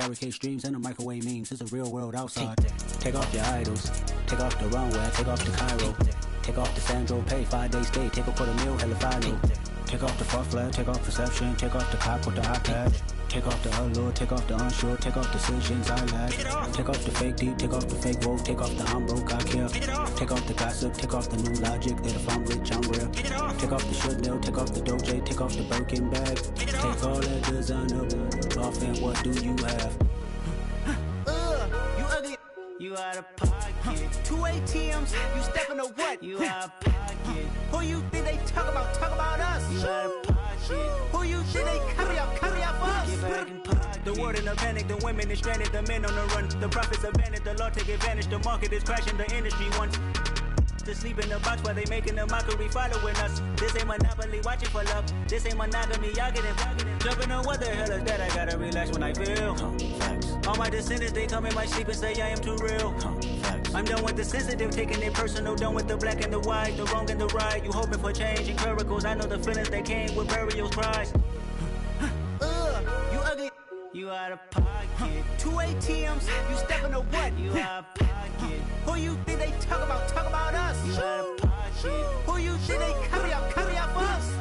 fabricate streams and the microwave memes. It's a real world outside. Take off your idols, take off the runway, take off the Cairo, take off the Sandro pay, 5 days stay, take a $250,000, hella final. Take off the fuck flag, take off perception, take off the cop with the iPad. Take off the allure, take off the unsure, take off decisions I lack. Take off the fake deep, take off the fake woke, take off the I'm broke, I care. Take off the gossip, take off the new logic that if I'm rich, I'm real. Take off the should know, take off the Doge, take off the Birkin bag. Take all that designer off and what do you have? You ugly, you out of pocket. 2 ATMs, you stepping to what? You out of pocket. Who you think they talk about us? You out of pocket. Who you think they carry out for us? Get back in pocket. The world in a panic, the women is stranded, the men on the run. The profits abandoned, the law take advantage. The market is crashing, the industry wants to sleep in the box while they making a mockery following us. This ain't monopoly, watching for love. This ain't monogamy, y'all getting jumping on what the hell is that? I gotta relax when I feel. All my descendants, they come in my sleep and say I am too real. I'm done with the sensitive, taking it personal. Done with the black and the white, the wrong and the right. You hoping for change and miracles. I know the feelings that came with burials, cries. You ugly, you out of pocket. 2 ATMs, you stepping to what? You out of pocket. Who you think they talk about us? You out of pocket. Who you think they carry out for us?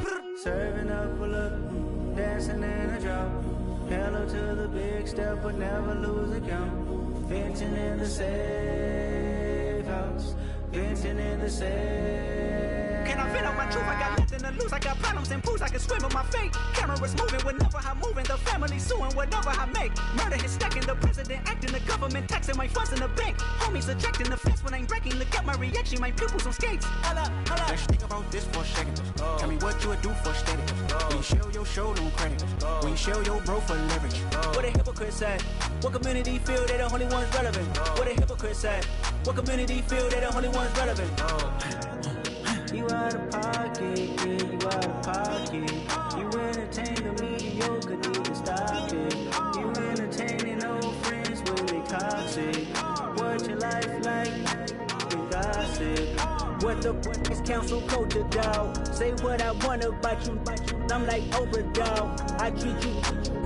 Serving up a look, dancing in a drop. Hello to the big step, but never lose a count. Venting in the safe house. Venting in the safe. Can I vent out my truth? I got nothing to lose. I got problems and pools. I can swim in my fate. Cameras moving whenever I'm moving. The family suing whatever I make. Murder is stacking. The president acting. The government taxing my funds in the bank. Homies ejecting the fence when I'm breaking. Look at my reaction. My pupils on skates. Holla. Let's think about this for a second. Tell me what you would do for steady. When you show your show, no credit. When you show your bro for leverage. What a hypocrite said. What community feel they the only ones relevant? What a hypocrite said. What community feel they the only ones relevant? You out of pocket, yeah, you out of pocket. You entertain the mediocre, need to stop it. You entertaining old friends when they toxic. What your life like? You gossip. What the fuck is council culture, dog? Say what I want about you. I'm like Oprah, dog. I treat you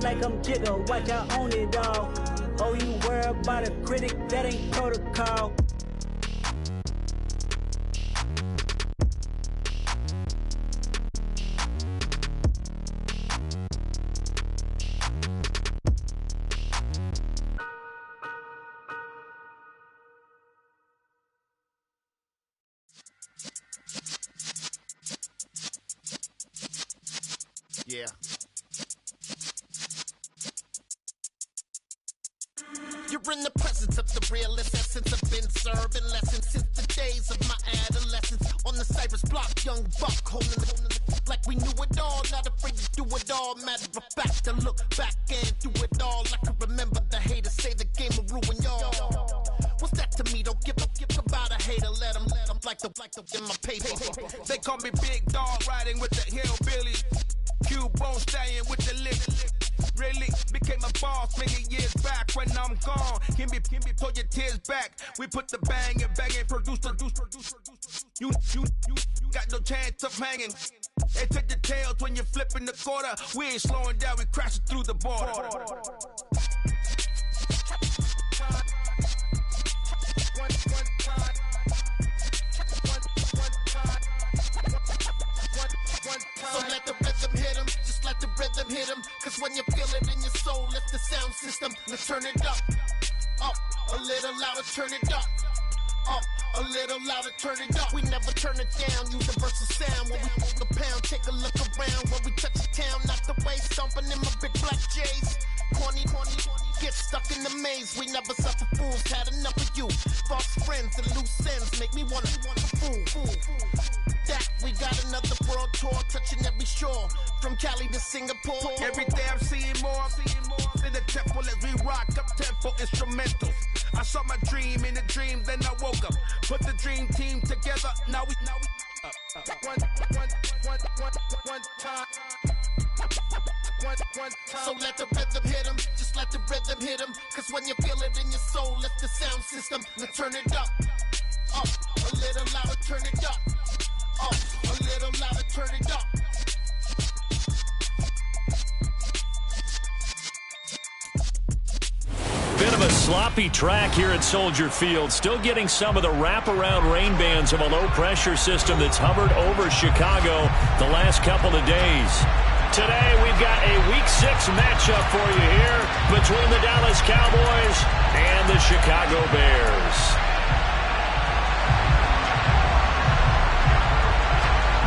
like I'm Jigga. Watch I own it all. Oh, you worry about a critic? That ain't protocol. Yeah. You're in the presence of the realest essence. I've been serving lessons since the days of my adolescence. On the Cypress block, young buck holding it like we knew it all. Not afraid to do it all. Matter of fact, to look back and do it all. I can remember the haters say the game will ruin y'all. What's that to me? Don't give about a hater. Let them like the in my paper. They call me Big Dog, riding with the hillbillies. Cubone staying with the lip. Really became a boss many years back. When I'm gone, can be pull your tears back. We put the bang and produce. You got no chance of hanging. They take the tails when you're flipping the quarter. We ain't slowing down, we crashing through the border. So let the rhythm hit him, just let the rhythm hit him. Cause when you feel it in your soul, lift the sound system. Let's turn it up, a little louder, turn it up, a little louder, turn it up. We never turn it down, universal sound. When we hold the pound, take a look around. When we touch the town, not the way, stomping in my big black J's. Corny, get stuck in the maze. We never suffer fools, had enough of you. False friends and loose ends make me wanna fool. That we got another world tour, touching every shore, from Cali to Singapore. Every day I'm seeing more in the temple as we rock up tempo instrumentals. I saw my dream in a dream, then I woke up. Put the dream team together. Now we one time. So let the rhythm hit him, just let the rhythm hit him. Cause when you feel it in your soul, lift the sound system. Let's turn it up, a little louder, turn it up. A little louder, turn it up. of a sloppy track here at Soldier Field. Still getting some of the wraparound rain bands of a low-pressure system that's hovered over Chicago the last couple of days. Today, we've got a Week 6 matchup for you here between the Dallas Cowboys and the Chicago Bears.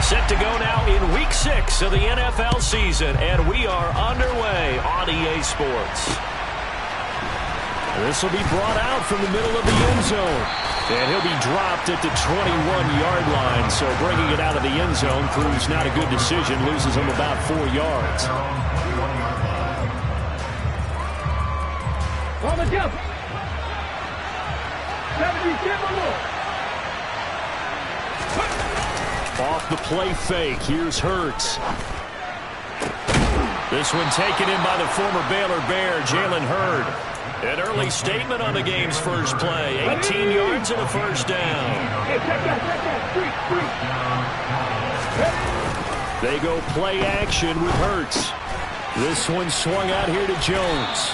Set to go now in Week 6 of the NFL season, and we are underway on EA Sports. This will be brought out from the middle of the end zone. And he'll be dropped at the 21-yard line. So bringing it out of the end zone proves not a good decision. Loses him about 4 yards. On the jump. Off the play fake. Here's Hurts. This one taken in by the former Baylor Bear, Jalen Hurd. An early statement on the game's first play. 18 yards and a first down. They go play action with Hurts. This one swung out here to Jones.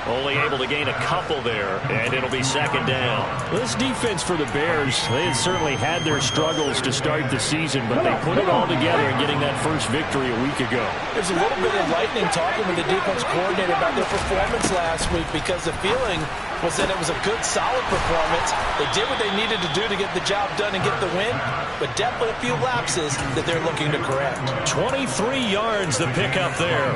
Only able to gain a couple there, and it'll be second down. This defense for the Bears, they had certainly had their struggles to start the season, but they put it all together in getting that first victory a week ago. There's a little bit of lightning talking with the defense coordinator about their performance last week because the feeling was that it was a good, solid performance. They did what they needed to do to get the job done and get the win, but definitely a few lapses that they're looking to correct. 23 yards the pickup there.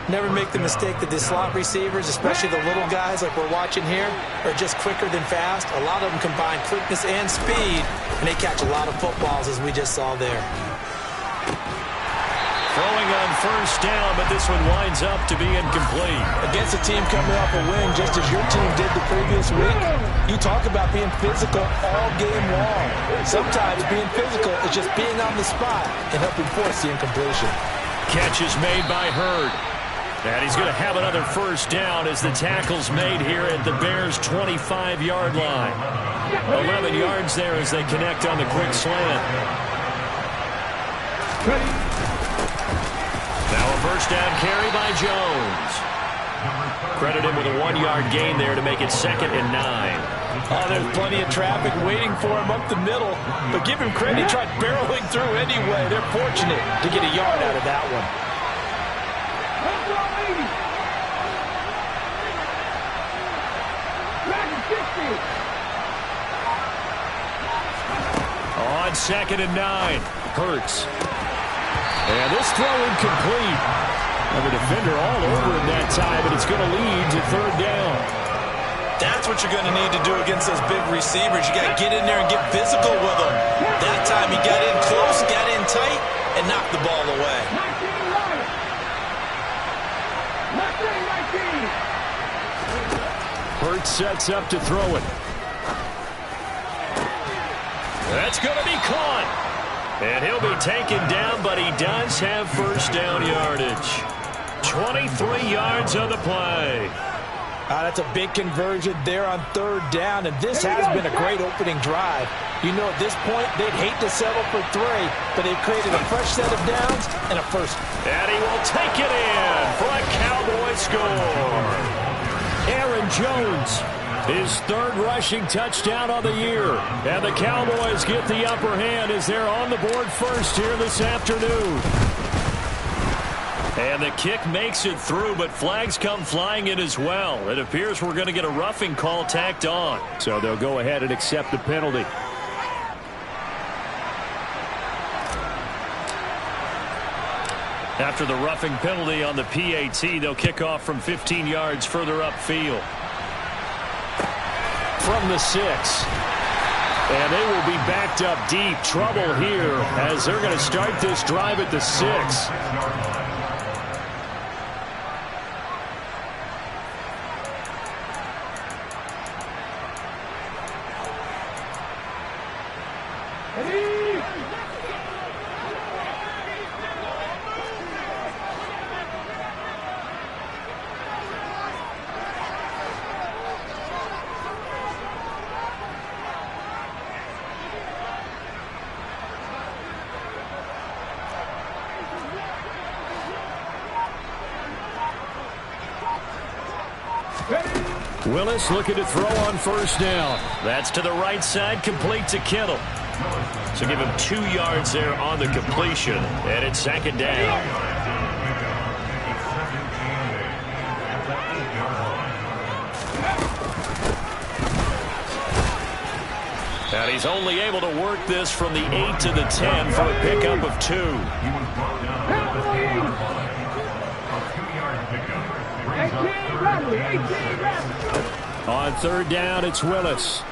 Never make the mistake that the slot receivers, especially the little guys like we're watching here, are just quicker than fast. A lot of them combine quickness and speed, and they catch a lot of footballs, as we just saw there. Throwing on first down, but this one winds up to be incomplete. Against a team coming off a win, just as your team did the previous week, you talk about being physical all game long. Sometimes being physical is just being on the spot and helping force the incompletion. Catch is made by Hurd. And he's going to have another first down as the tackle's made here at the Bears' 25-yard line. 11 yards there as they connect on the quick slant. Now a first down carry by Jones. Credit him with a 1-yard gain there to make it 2nd and 9. Oh, there's plenty of traffic waiting for him up the middle. But give him credit, he tried barreling through anyway. They're fortunate to get a yard out of that one. On 2nd and 9, Hurts. And this throw incomplete. And the defender all over him that time, but it's going to lead to 3rd down. That's what you're going to need to do against those big receivers. You got to get in there and get physical with them. That time he got in close, got in tight, and knocked the ball away. Hurts sets up to throw it. That's going to be caught. And he'll be taken down, but he does have first down yardage. 23 yards on the play. That's a big conversion there on 3rd down, and this has been a great opening drive. You know, at this point, they'd hate to settle for 3, but they've created a fresh set of downs and a first. And he will take it in for a Cowboy score. Aaron Jones, his 3rd rushing touchdown of the year. And the Cowboys get the upper hand as they're on the board first here this afternoon. And the kick makes it through, but flags come flying in as well. It appears we're going to get a roughing call tacked on. So they'll go ahead and accept the penalty. After the roughing penalty on the PAT, they'll kick off from 15 yards further upfield. From the 6. And they will be backed up deep. Trouble here as they're going to start this drive at the 6. Willis looking to throw on first down. That's to the right side, complete to Kittle. So give him 2 yards there on the completion, and it's second down. And he's only able to work this from the 8 to the 10 for a pickup of 2. On third down, it's Willis.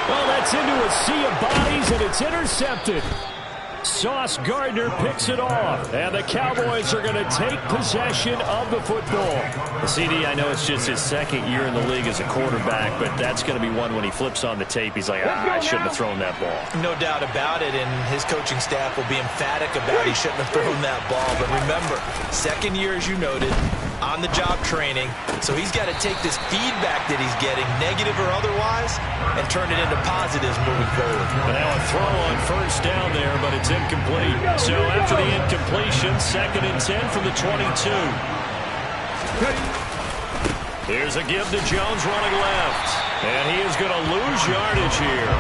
Well, that's into a sea of bodies, and it's intercepted. Sauce Gardner picks it off, and the Cowboys are going to take possession of the football. CD, I know it's just his second year in the league as a quarterback, but that's going to be one when he flips on the tape. He's like, I shouldn't have thrown that ball. No doubt about it, and his coaching staff will be emphatic about he shouldn't have thrown that ball. But remember, second year, as you noted, on-the-job training, so he's got to take this feedback that he's getting, negative or otherwise, and turn it into positives moving forward. But now a throw on first down there, but it's incomplete. So after the incompletion, 2nd and 10 from the 22. Here's a give to Jones running left, and he is going to lose yardage here.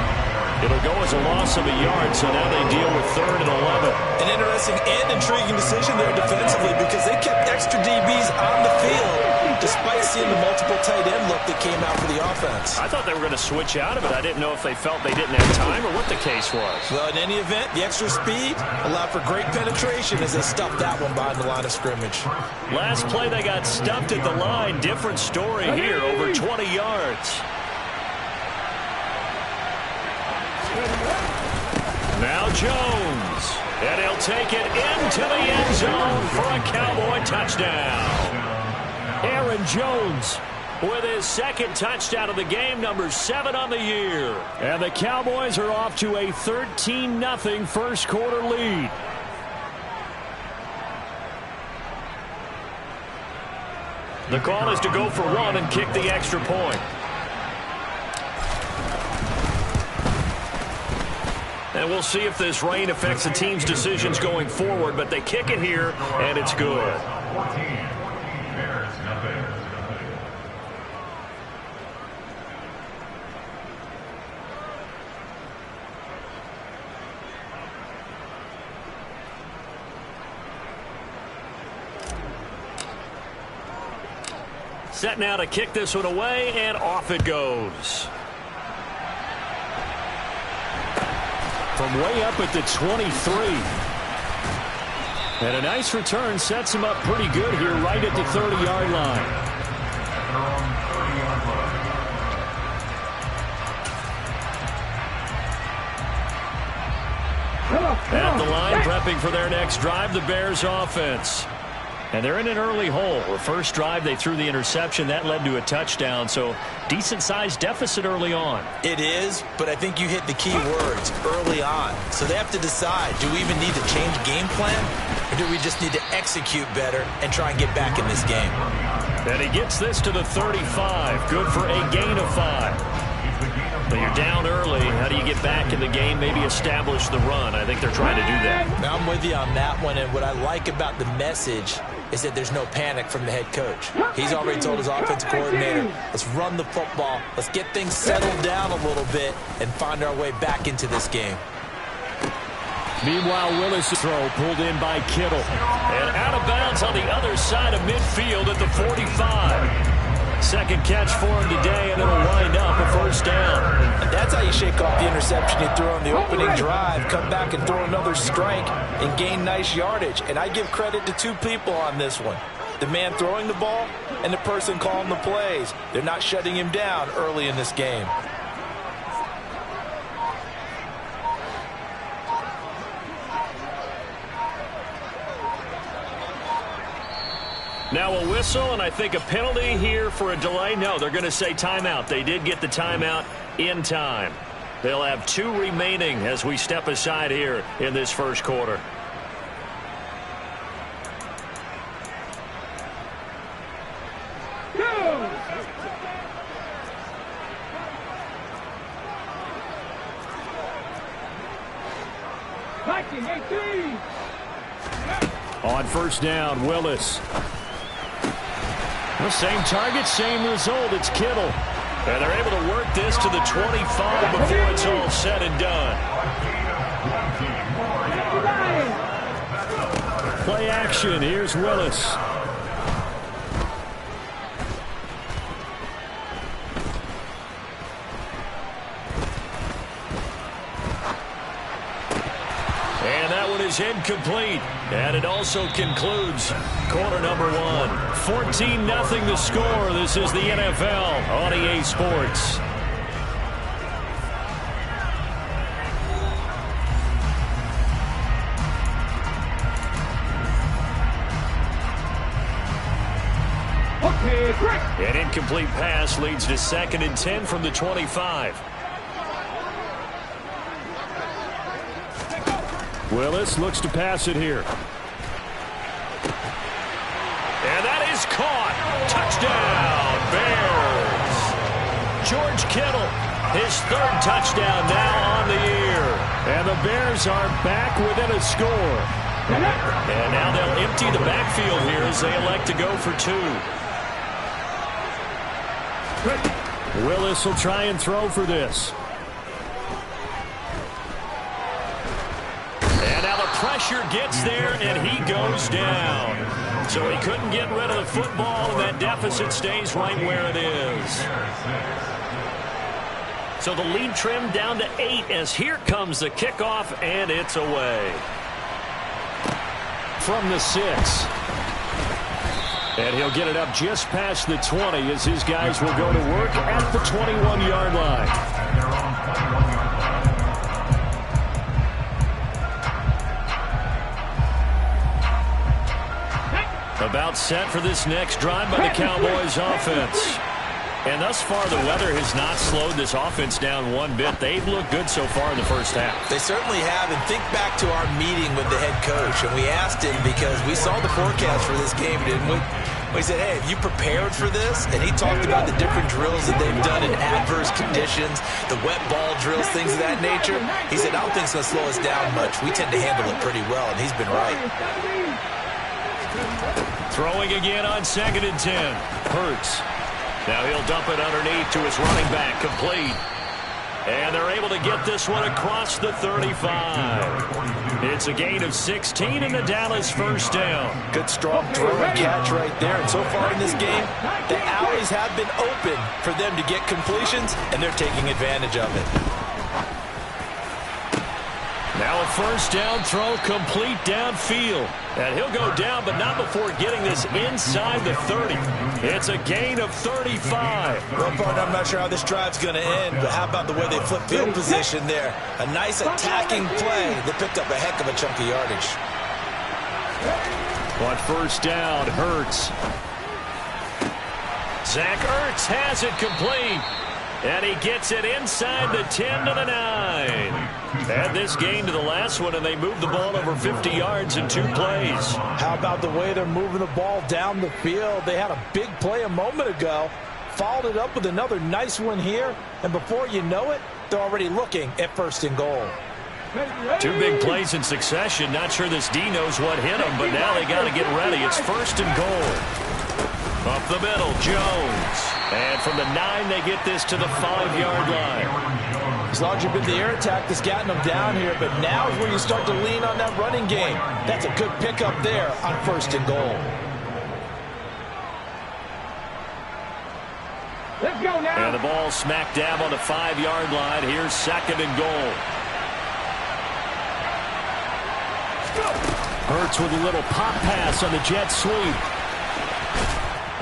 It'll go as a loss of a yard, so now they deal with 3rd and 11. An interesting and intriguing decision there defensively because they kept extra DBs on the field despite seeing the multiple tight end look that came out for the offense. I thought they were going to switch out of it. I didn't know if they felt they didn't have time or what the case was. Well, in any event, the extra speed allowed for great penetration as they stuffed that one behind the line of scrimmage. Last play, they got stuffed at the line. Different story here, over 20 yards. Now Jones, and he'll take it into the end zone for a Cowboy touchdown. Aaron Jones with his 2nd touchdown of the game, number 7 on the year. And the Cowboys are off to a 13-0 first quarter lead. The call is to go for 1 and kick the extra point. And we'll see if this rain affects the team's decisions going forward, but they kick it here, and it's good. Set now to kick this one away, and off it goes. From way up at the 23. And a nice return sets him up pretty good here right at the 30-yard line. At the line, prepping for their next drive, the Bears offense. And they're in an early hole. The first drive, they threw the interception. That led to a touchdown, so decent-sized deficit early on. It is, but I think you hit the key words, early on. So they have to decide, do we even need to change game plan, or do we just need to execute better and try and get back in this game? And he gets this to the 35. Good for a gain of 5. But you're down early. How do you get back in the game, maybe establish the run? I think they're trying to do that. I'm with you on that one, and what I like about the message is that there's no panic from the head coach. He's already told his offensive coordinator, let's run the football, let's get things settled down a little bit and find our way back into this game. Meanwhile, Willis' throw pulled in by Kittle. And out of bounds on the other side of midfield at the 45. Second catch for him today, and it'll wind up a first down. And that's how you shake off the interception you threw on the opening drive, come back and throw another strike and gain nice yardage. And I give credit to 2 people on this one. The man throwing the ball and the person calling the plays. They're not shutting him down early in this game. Now a whistle, and I think a penalty here for a delay. No, they're going to say timeout. They did get the timeout in time. They'll have 2 remaining as we step aside here in this first quarter. On first down, Willis. The same target, same result. It's Kittle. And they're able to work this to the 25 before it's all said and done. Play action. Here's Willis. And that one is incomplete. And it also concludes quarter number 1. 14-0 the score. This is the NFL on EA Sports. An incomplete pass leads to 2nd and 10 from the 25. Willis looks to pass it here. And that is caught. Touchdown, Bears. George Kittle, his 3rd touchdown now on the year. And the Bears are back within a score. And now they'll empty the backfield here as they elect to go for 2. Willis will try and throw for this. And now the pressure gets there, and he goes down. So he couldn't get rid of the football, and that deficit stays right where it is. So the lead trimmed down to 8 as here comes the kickoff, and it's away. From the 6. And he'll get it up just past the 20 as his guys will go to work at the 21-yard line. About set for this next drive by the Cowboys offense. And thus far, the weather has not slowed this offense down one bit. They've looked good so far in the first half. They certainly have. And think back to our meeting with the head coach. And we asked him because we saw the forecast for this game, didn't we? We said, hey, have you prepared for this? And he talked about the different drills that they've done in adverse conditions, the wet ball drills, things of that nature. He said, I don't think it's going to slow us down much. We tend to handle it pretty well, and he's been right. Throwing again on 2nd and 10. Hurts. Now he'll dump it underneath to his running back, complete. And they're able to get this one across the 35. It's a gain of 16 and the Dallas first down. Good strong throw and catch right there. And so far in this game, the alleys have been open for them to get completions, and they're taking advantage of it. Now a first down throw complete downfield. And he'll go down, but not before getting this inside the 30. It's a gain of 35. Well, partner, I'm not sure how this drive's going to end, but how about the way they flip field position there? A nice attacking play that picked up a heck of a chunk of yardage. But first down, Hurts. Zach Ertz has it complete. And he gets it inside the 10 to the 9. Add this gain to the last one, and they move the ball over 50 yards in 2 plays. How about the way they're moving the ball down the field? They had a big play a moment ago, followed it up with another nice one here, and before you know it, they're already looking at 1st and goal. 2 big plays in succession. Not sure this D knows what hit him, but now they got to get ready. It's 1st and goal. Up the middle, Jones. And from the 9, they get this to the 5-yard line. It's largely been the air attack that's gotten them down here, but now is where you start to lean on that running game. That's a good pickup there on 1st and goal. Let's go now. And the ball smack dab on the 5-yard line. Here's 2nd and goal. Hurts with a little pop pass on the jet sweep.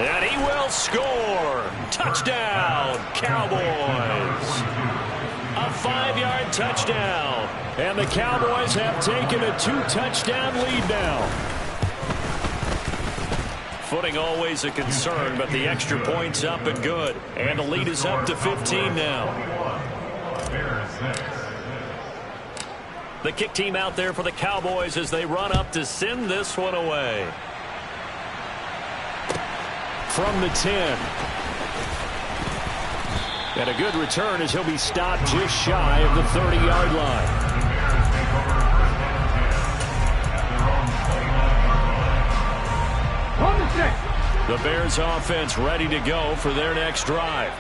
And he will score. Touchdown, Cowboys. A 5-yard touchdown. And the Cowboys have taken a 2-touchdown lead now. Footing always a concern, but the extra point's up and good. And the lead is up to 15 now. The kick team out there for the Cowboys as they run up to send this one away. From the 10. And a good return as he'll be stopped just shy of the 30-yard line. The Bears offense ready to go for their next drive.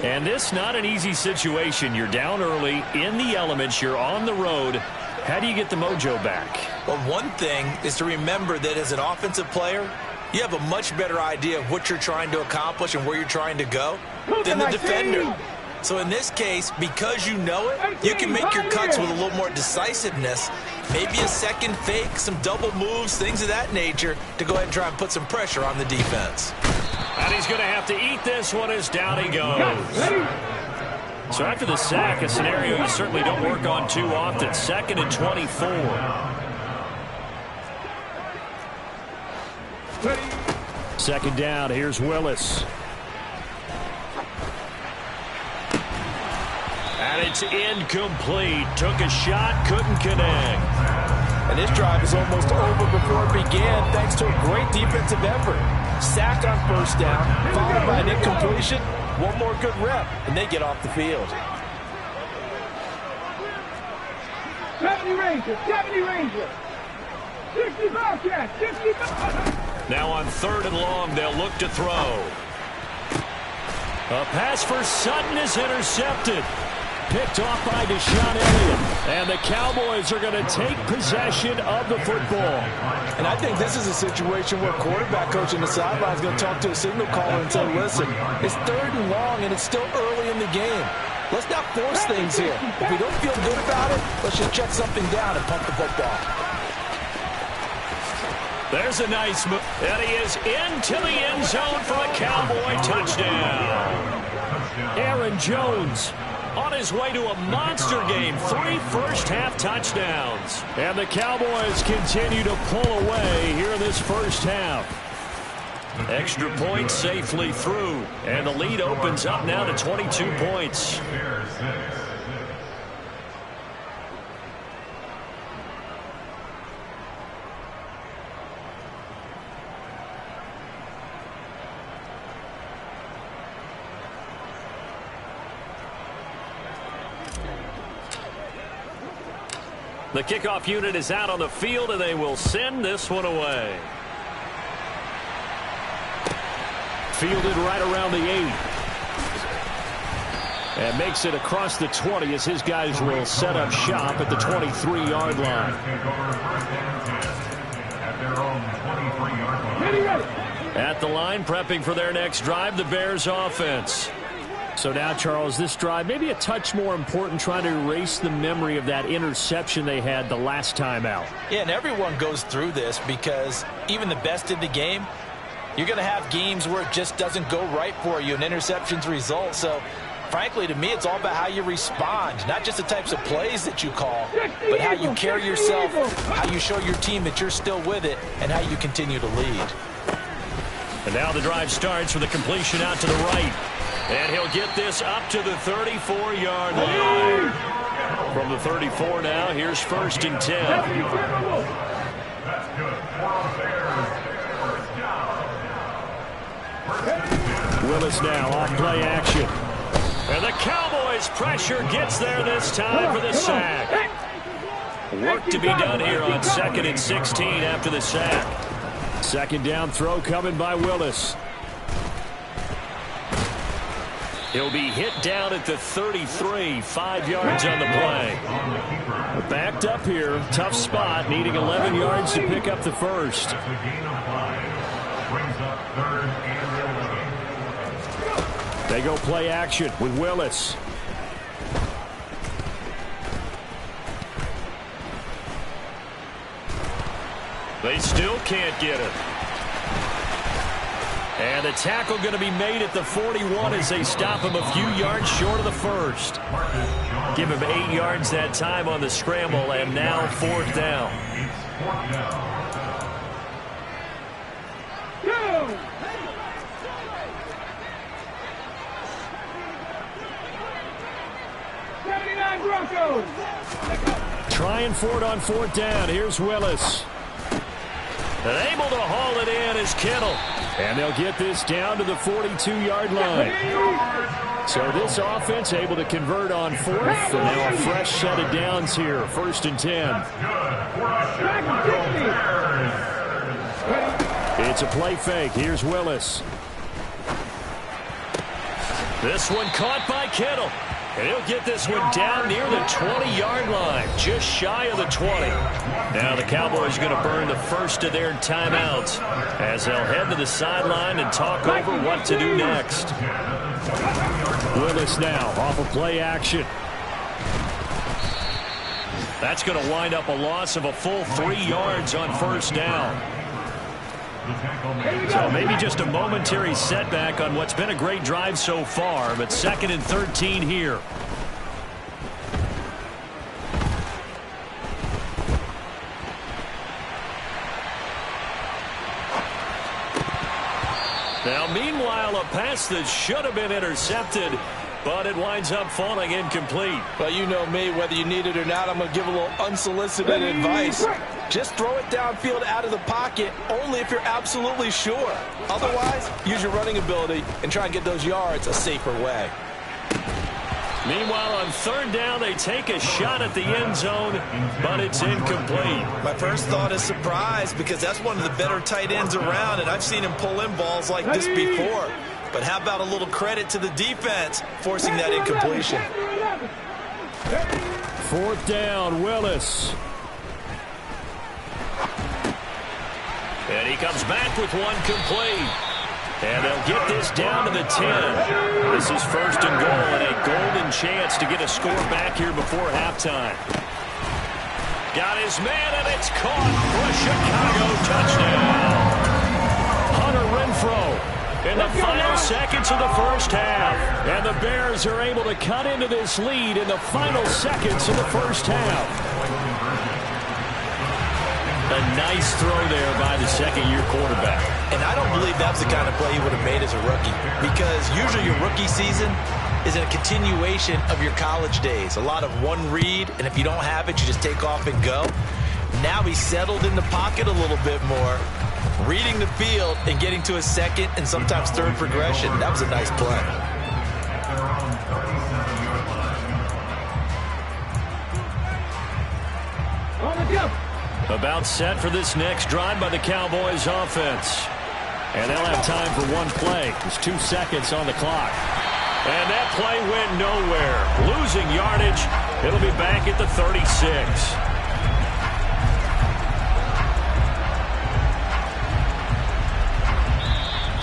And this not an easy situation. You're down early, in the elements, you're on the road. How do you get the mojo back? Well, one thing is to remember that as an offensive player, you have a much better idea of what you're trying to accomplish and where you're trying to go than the defender. So in this case, because you know it, you can make your cuts with a little more decisiveness, maybe a second fake, some double moves, things of that nature, to go ahead and try and put some pressure on the defense. And he's going to have to eat this one as down he goes. So after the sack, a scenario you certainly don't work on too often. 2nd and 24. Second down, here's Willis. And it's incomplete. Took a shot, couldn't connect. And this drive is almost over before it began thanks to a great defensive effort. Sack on first down, followed by an incompletion. One more good rep, and they get off the field. 70 Ranger. 60 Bobcat, 60 Bobcat. Now on 3rd and long, they'll look to throw. A pass for Sutton is intercepted. Picked off by Deshaun Elliott. And the Cowboys are going to take possession of the football. And I think this is a situation where quarterback coach in the sideline is going to talk to a signal caller and say, listen, it's 3rd and long and it's still early in the game. Let's not force things here. If we don't feel good about it, let's just check something down and punt the football. There's a nice move. And he is into the end zone for a Cowboy touchdown. Aaron Jones on his way to a monster game. 3 first-half touchdowns. And the Cowboys continue to pull away here in this first half. Extra point safely through. And the lead opens up now to 22 points. The kickoff unit is out on the field, and they will send this one away. Fielded right around the 8. And makes it across the 20 as his guys will set up shop at the 23-yard line. At the line, prepping for their next drive, the Bears offense. So now, Charles, this drive maybe a touch more important, trying to erase the memory of that interception they had the last time out. Yeah, and everyone goes through this because even the best in the game, you're going to have games where it just doesn't go right for you and interceptions result. So, frankly, to me, it's all about how you respond, not just the types of plays that you call, but how you carry yourself, how you show your team that you're still with it, and how you continue to lead. And now the drive starts with a completion out to the right. And he'll get this up to the 34-yard line. From the 34 now, here's 1st and 10. Willis now off play action. And the Cowboys pressure gets there this time for the sack. Work to be done here on 2nd and 16 after the sack. 2nd down throw coming by Willis. He'll be hit down at the 33, 5 yards on the play. Backed up here, tough spot, needing 11 yards to pick up the first. They go play action with Willis. They still can't get it. And the tackle going to be made at the 41 as they stop him a few yards short of the first. Give him 8 yards that time on the scramble, and now 4th down. Trying for it on 4th down. Here's Willis. And able to haul it in is Kittle. And they'll get this down to the 42-yard line. So this offense able to convert on 4th. And now a fresh set of downs here. 1st and 10. It's a play fake. Here's Willis. This one caught by Kittle. And he'll get this one down near the 20-yard line, just shy of the 20. Now the Cowboys are going to burn the first of their timeouts as they'll head to the sideline and talk over what to do next. Willis now off of play action. That's going to wind up a loss of a full 3 yards on first down. So maybe just a momentary setback on what's been a great drive so far, but 2nd and 13 here. Now, meanwhile, a pass that should have been intercepted, but it winds up falling incomplete. Well, you know me, whether you need it or not, I'm going to give a little unsolicited advice. Just throw it downfield out of the pocket, only if you're absolutely sure. Otherwise, use your running ability and try and get those yards a safer way. Meanwhile, on 3rd down, they take a shot at the end zone, but it's incomplete. My first thought is surprise, because that's one of the better tight ends around, and I've seen him pull in balls like this before. But how about a little credit to the defense forcing that incompletion? 4th down, Willis. And he comes back with one complete. And they'll get this down to the 10. This is 1st and goal and a golden chance to get a score back here before halftime. Got his man, and it's caught for a Chicago touchdown. Hunter Renfrow in the final seconds of the first half. And the Bears are able to cut into this lead in the final seconds of the first half. A nice throw there by the second-year quarterback. And I don't believe that's the kind of play he would have made as a rookie, because usually your rookie season is a continuation of your college days. A lot of one read, and if you don't have it, you just take off and go. Now he's settled in the pocket a little bit more, reading the field and getting to his second and sometimes third progression. That was a nice play. About set for this next drive by the Cowboys offense. And they'll have time for one play. There's 2 seconds on the clock. And that play went nowhere. Losing yardage. It'll be back at the 36.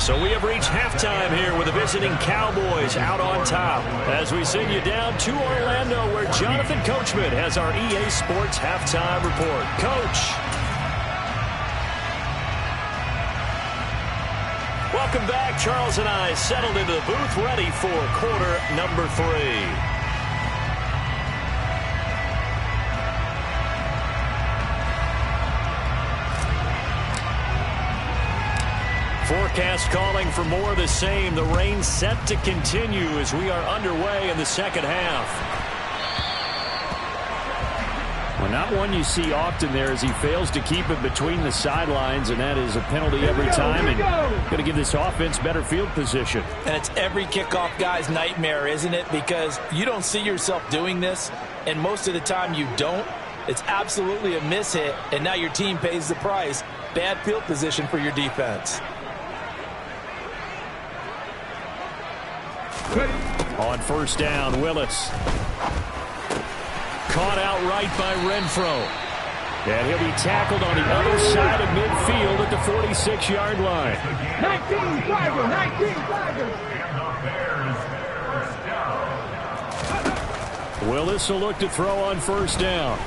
So we have reached halftime here with the visiting Cowboys out on top as we send you down to Orlando, where Jonathan Coachman has our EA Sports halftime report. Coach. Welcome back. Charles and I settled into the booth, ready for quarter number 3. Forecast calling for more of the same. The rain set to continue as we are underway in the second half. Well, not one you see often there as he fails to keep it between the sidelines, and that is a penalty every time, and going to give this offense better field position. And it's every kickoff guy's nightmare, isn't it? Because you don't see yourself doing this, and most of the time you don't. It's absolutely a mishit, and now your team pays the price. Bad field position for your defense. On first down, Willis. Caught outright by Renfrow. And he'll be tackled on the other side of midfield at the 46-yard line. 19 flaggers, 19 flaggers. Willis will look to throw on first down.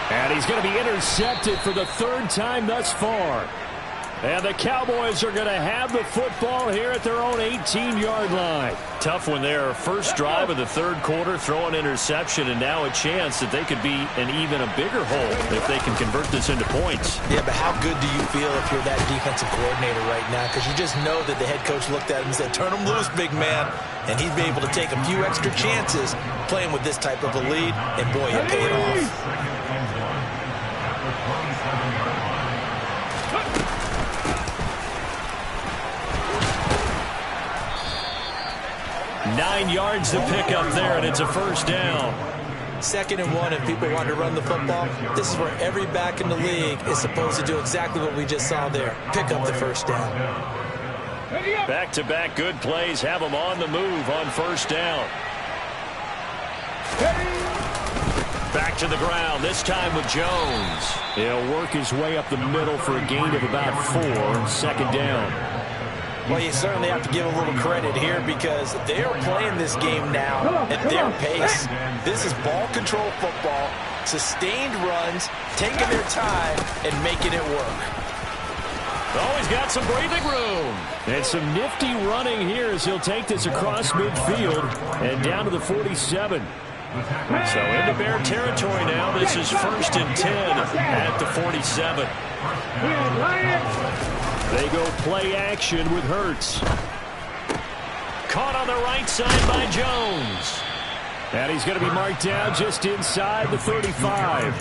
And he's going to be intercepted for the 3rd time thus far. And the Cowboys are going to have the football here at their own 18-yard line. Tough one there. First drive of the 3rd quarter, throw an interception, and now a chance that they could be in even a bigger hole if they can convert this into points. Yeah, but how good do you feel if you're that defensive coordinator right now? Because you just know that the head coach looked at him and said, turn him loose, big man. And he'd be able to take a few extra chances playing with this type of a lead, and boy, it paid off. 9 yards to pick up there, and it's a first down. 2nd and 1, and people want to run the football. This is where every back in the league is supposed to do exactly what we just saw there. Pick up the first down. Back-to-back good plays have them on the move on first down. Back to the ground, this time with Jones. He'll work his way up the middle for a gain of about 4, 2nd down. Well, you certainly have to give a little credit here because they are playing this game now at their pace. This is ball control football, sustained runs, taking their time, and making it work. Oh, he's got some breathing room. And some nifty running here as he'll take this across midfield and down to the 47. So into Bear territory now. This is 1st and 10 at the 47. They go play action with Hurts. Caught on the right side by Jones. And he's going to be marked down just inside the 35.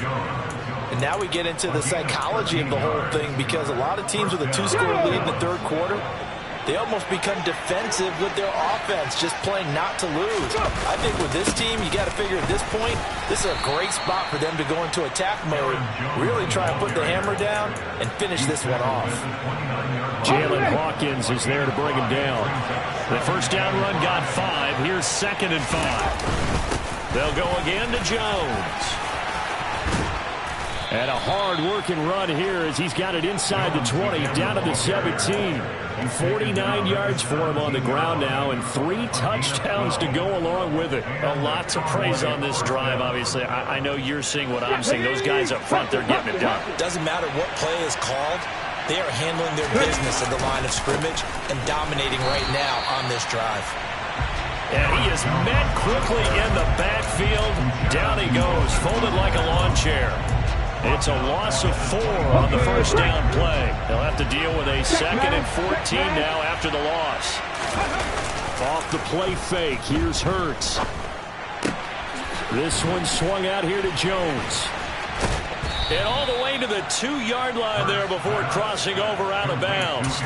And now we get into the psychology of the whole thing because a lot of teams with a 2-score lead in the 3rd quarter, they almost become defensive with their offense, just playing not to lose. I think with this team, you got to figure at this point, this is a great spot for them to go into attack mode, really try and put the hammer down and finish this one off. Jalen Hawkins is there to bring him down. The first down run got 5. Here's 2nd and 5. They'll go again to Jones. And a hard-working run here as he's got it inside the 20, down to the 17. 49 yards for him on the ground now, and 3 touchdowns to go along with it. A lot to praise on this drive, obviously. I know you're seeing what I'm seeing. Those guys up front, they're getting it done. Doesn't matter what play is called. They are handling their business at the line of scrimmage and dominating right now on this drive. And he is met quickly in the backfield. Down he goes, folded like a lawn chair. It's a loss of 4 on the first down play. They'll have to deal with a 2nd and 14 now after the loss. Off the play fake, here's Hurts. This one swung out here to Jones. And all the way to the 2-yard line there before crossing over out of bounds.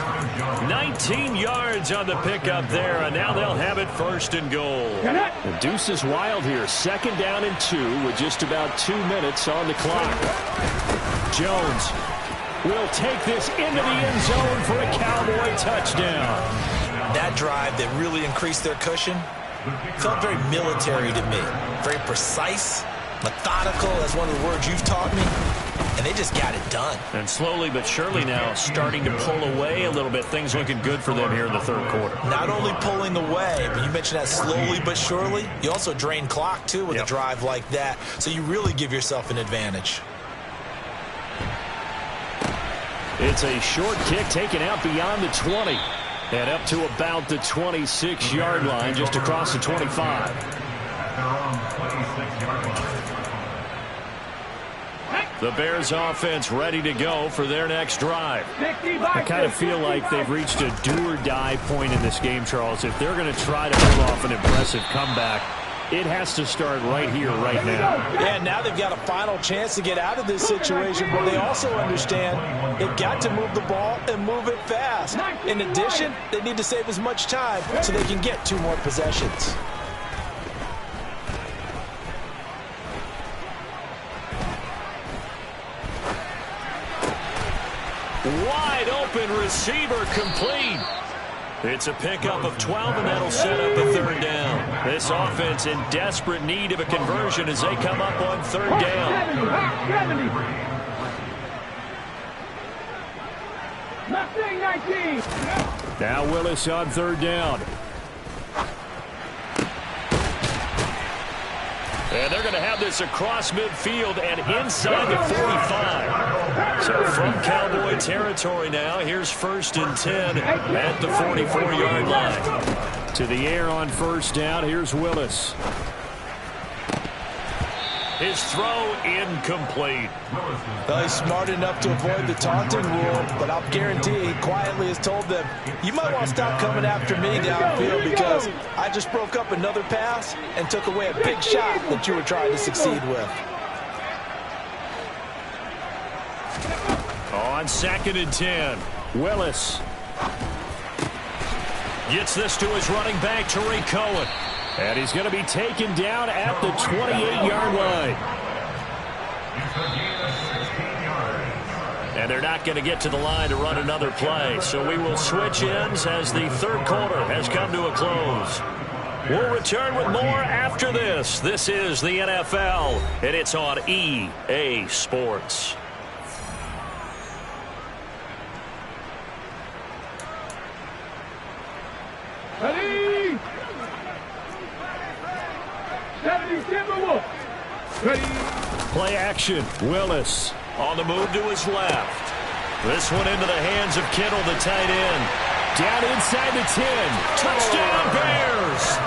19 yards on the pickup there, and now they'll have it 1st and goal. The deuce is wild here. 2nd down and 2 with just about 2 minutes on the clock. Jones will take this into the end zone for a Cowboy touchdown. That drive that really increased their cushion felt very military to me. Very precise. Methodical, that's one of the words you've taught me, and they just got it done. And slowly but surely now starting to pull away a little bit. Things looking good for them here in the 3rd quarter. Not only pulling away, but you mentioned that slowly but surely. You also drain clock, too, with a drive like that, so you really give yourself an advantage. It's a short kick taken out beyond the 20 and up to about the 26-yard line, just across the 25. The Bears offense ready to go for their next drive. I kind of feel like they've reached a do-or-die point in this game, Charles. If they're going to try to pull off an impressive comeback, it has to start right here, right now. Yeah, now they've got a final chance to get out of this situation, but they also understand they've got to move the ball and move it fast. In addition, they need to save as much time so they can get 2 more possessions. Wide open receiver complete. It's a pickup of 12, and that'll set up a 3rd down. This offense in desperate need of a conversion as they come up on 3rd down. Now Willis on 3rd down. And they're going to have this across midfield and inside the 45. So from Cowboy territory now, here's 1st and 10 at the 44-yard line. To the air on 1st down, here's Willis. His throw incomplete. Well, he's smart enough to avoid the taunting rule, but I'll guarantee he quietly has told them, you might want to stop coming after me downfield because I just broke up another pass and took away a big shot that you were trying to succeed with. On 2nd and 10, Willis. Gets this to his running back, Tariq Cohen. And he's going to be taken down at the 28-yard line. And they're not going to get to the line to run another play. So we will switch ends as the third quarter has come to a close. We'll return with more after this. This is the NFL, and it's on EA Sports. Ready? Ready? Play action. Willis on the move to his left. This one into the hands of Kittle, the tight end. Down inside the 10. Touchdown, Bears.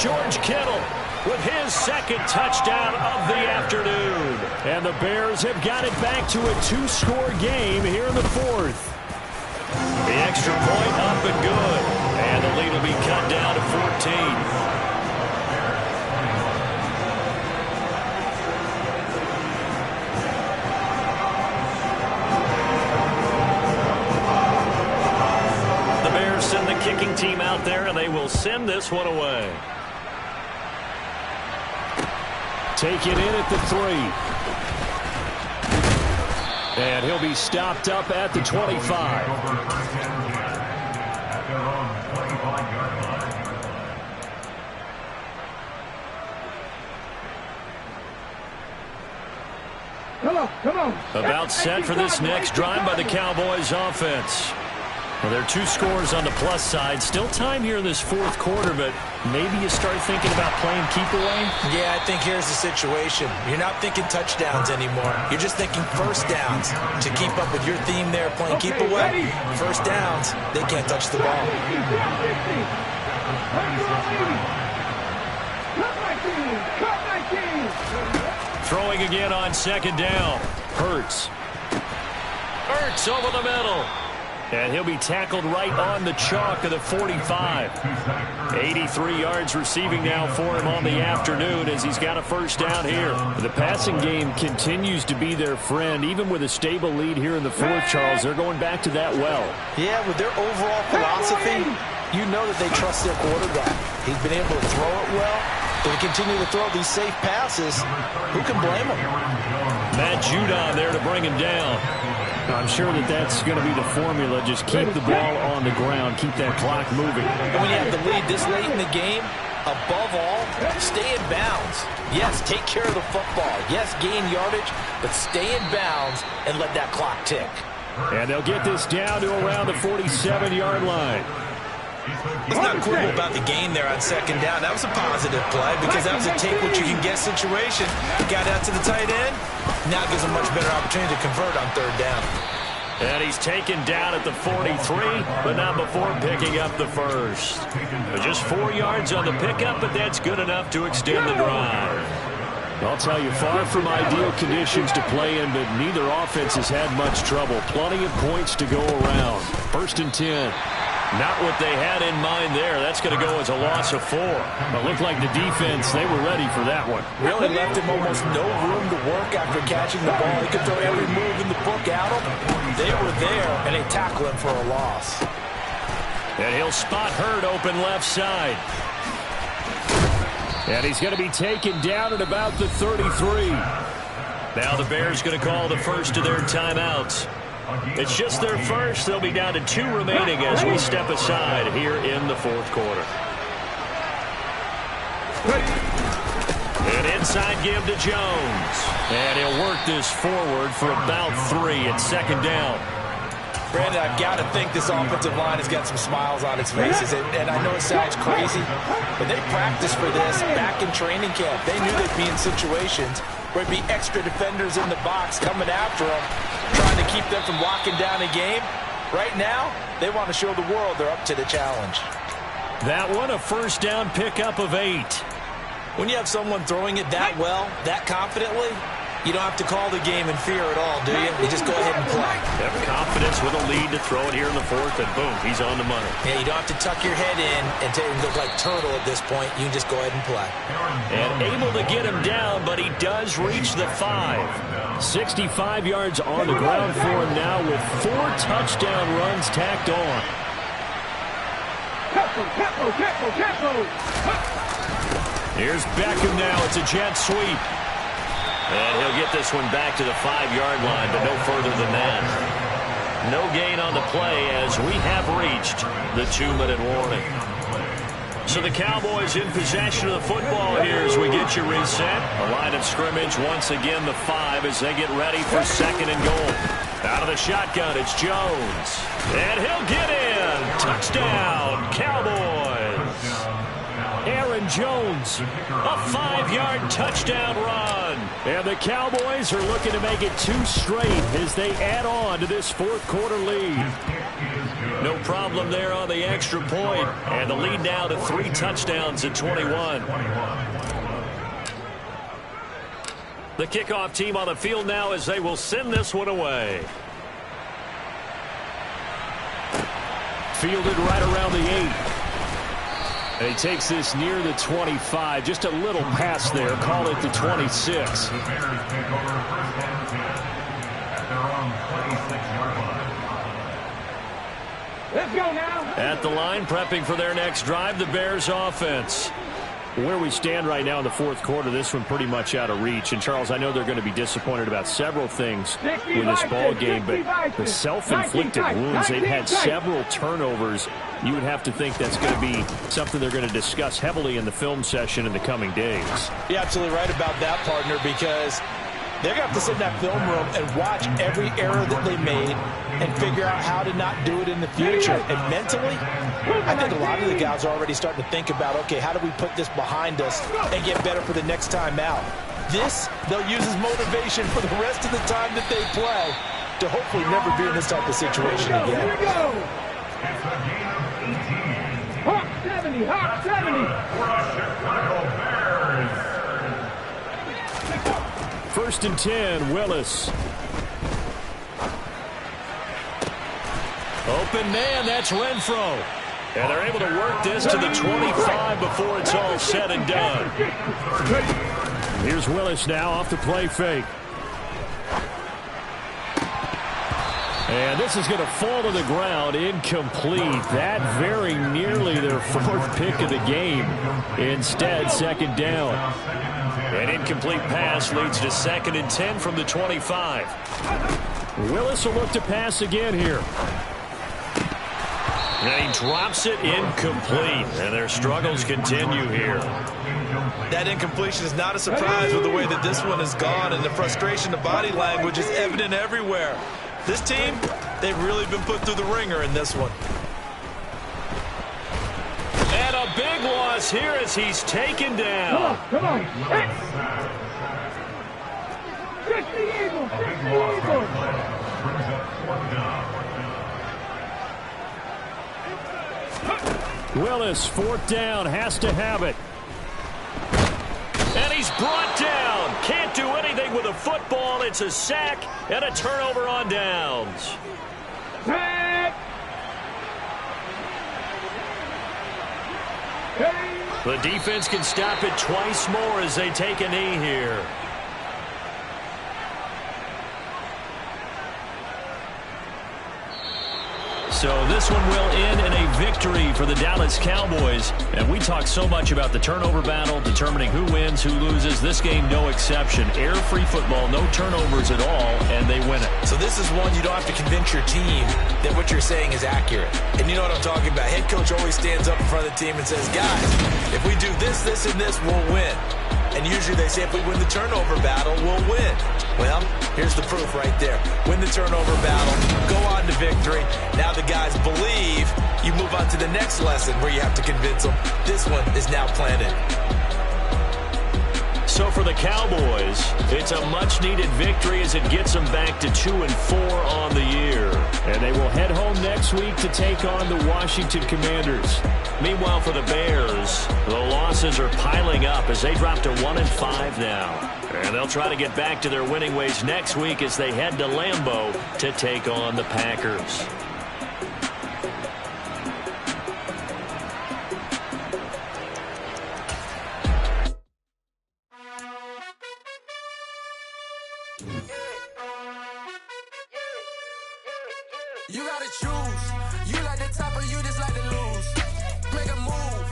George Kittle with his second touchdown of the afternoon. And the Bears have got it back to a 2-score game here in the fourth. The extra point up and good. And the lead will be cut down to 14. The Bears send the kicking team out there, and they will send this one away. Taken in at the 3. And he'll be stopped up at the 25. Come on. About set for this next drive by the Cowboys offense. Well, there are 2 scores on the plus side. Still time here in this fourth quarter, but maybe you start thinking about playing keep away? Yeah, I think here's the situation. You're not thinking touchdowns anymore. You're just thinking first downs. To keep up with your theme there, playing keep away, first downs, they can't touch the ball. Throwing again on second down. Hurts over the middle. And he'll be tackled right on the chalk of the 45. 83 yards receiving now for him on the afternoon as he's got a first down here. The passing game continues to be their friend. Even with a stable lead here in the fourth, Charles, they're going back to that well. Yeah, with their overall philosophy, you know that they trust their quarterback. He's been able to throw it well. They continue to throw these safe passes. Who can blame him? Matt Judon there to bring him down. I'm sure that that's going to be the formula. Just keep the ball on the ground. Keep that clock moving. And when you have the lead this late in the game, above all, stay in bounds. Yes, take care of the football. Yes, gain yardage, but stay in bounds and let that clock tick. And they'll get this down to around the 47-yard line. Let's not quibble about the gain there on second down. That was a positive play because that was a take-what-you-can-get situation. Got out to the tight end. Now it gives him a much better opportunity to convert on third down. And he's taken down at the 43, but not before picking up the first. Just 4 yards on the pickup, but that's good enough to extend the drive. I'll tell you, far from ideal conditions to play in, but neither offense has had much trouble. Plenty of points to go around. 1st and 10. Not what they had in mind there. That's going to go as a loss of 4. But looked like the defense, they were ready for that one. Really left him almost no room to work after catching the ball. He could throw every move in the book at him. They were there, and they tackle him for a loss. And he'll spot Hurd open left side. And he's going to be taken down at about the 33. Now the Bears going to call the first of their timeouts. It's just their first. They'll be down to 2 remaining as we step aside here in the fourth quarter. An inside give to Jones. And he'll work this forward for about 3 at second down. Brandon, I've got to think this offensive line has got some smiles on its faces. And I know it sounds crazy, but they practiced for this back in training camp. They knew they'd be in situations where there'd be extra defenders in the box coming after them, trying to keep them from locking down a game. Right now, they want to show the world they're up to the challenge. That one, a first down pickup of 8. When you have someone throwing it that well, that confidently, you don't have to call the game in fear at all, do you? You just go ahead and play. Have confidence with a lead to throw it here in the fourth, and boom, he's on the money. Yeah, you don't have to tuck your head in and look like turtle at this point. You can just go ahead and play. And able to get him down, but he does reach the 5. 65 yards on the ground for him now with 4 touchdown runs tacked on. Here's Beckham now. It's a jet sweep. And he'll get this one back to the 5-yard line, but no further than that. No gain on the play as we have reached the 2-minute warning. So the Cowboys in possession of the football here as we get you reset. A line of scrimmage once again the 5 as they get ready for 2nd and goal. Out of the shotgun, it's Jones. And he'll get in. Touchdown, Cowboys. Aaron Jones, a 5-yard touchdown run. And the Cowboys are looking to make it 2 straight as they add on to this 4th quarter lead. No problem there on the extra point. And the lead now to 3 touchdowns at 21. The kickoff team on the field now as they will send this one away. Fielded right around the 8. And he takes this near the 25. Just a little pass there. Call it the 26. Let's go now. At the line, prepping for their next drive, the Bears offense. Where we stand right now in the 4th quarter, this one pretty much out of reach. And, Charles, I know they're going to be disappointed about several things with this ball game, but the self-inflicted wounds, they've had several turnovers. You would have to think that's going to be something they're going to discuss heavily in the film session in the coming days. You're absolutely right about that, partner, because they're going to have to sit in that film room and watch every error that they made and figure out how to not do it in the future. And mentally, I think a lot of the guys are already starting to think about, okay, how do we put this behind us and get better for the next time out? This, they'll use as motivation for the rest of the time that they play to hopefully never be in this type of situation again. Here we go. Hawk 70, Hawk 70. First and 10, Willis. Open man, that's Renfro. And they're able to work this to the 25 before it's all said and done. Here's Willis now off the play fake. And this is going to fall to the ground, incomplete. That very nearly their 4th pick of the game. Instead, 2nd down. An incomplete pass leads to 2nd and 10 from the 25. Willis will look to pass again here. And he drops it incomplete. And their struggles continue here. That incompletion is not a surprise with the way that this one has gone, and the frustration, the body language is evident everywhere. This team, they've really been put through the ringer in this one. And a big loss here as he's taken down. Come on. Get the Eagle. Get the Eagle. Willis, 4th down, has to have it. And he's brought down. Can't do anything with a football. It's a sack and a turnover on downs. Sack. The defense can stop it twice more as they take a knee here. So this one will end in a victory for the Dallas Cowboys. And we talk so much about the turnover battle, determining who wins, who loses. This game, no exception. Error-free football, no turnovers at all, and they win it. So this is one you don't have to convince your team that what you're saying is accurate. And you know what I'm talking about. Head coach always stands up in front of the team and says, guys, if we do this, this, and this, we'll win. And usually they say if we win the turnover battle, we'll win. Well, here's the proof right there. Win the turnover battle, go on to victory. Now the guys believe. You move on to the next lesson where you have to convince them. This one is now planted. So for the Cowboys, it's a much-needed victory as it gets them back to 2-4 on the year. And they will head home next week to take on the Washington Commanders. Meanwhile, for the Bears, the losses are piling up as they drop to 1-5 now. And they'll try to get back to their winning ways next week as they head to Lambeau to take on the Packers. You gotta choose. You like the top or you just like to lose. make a move.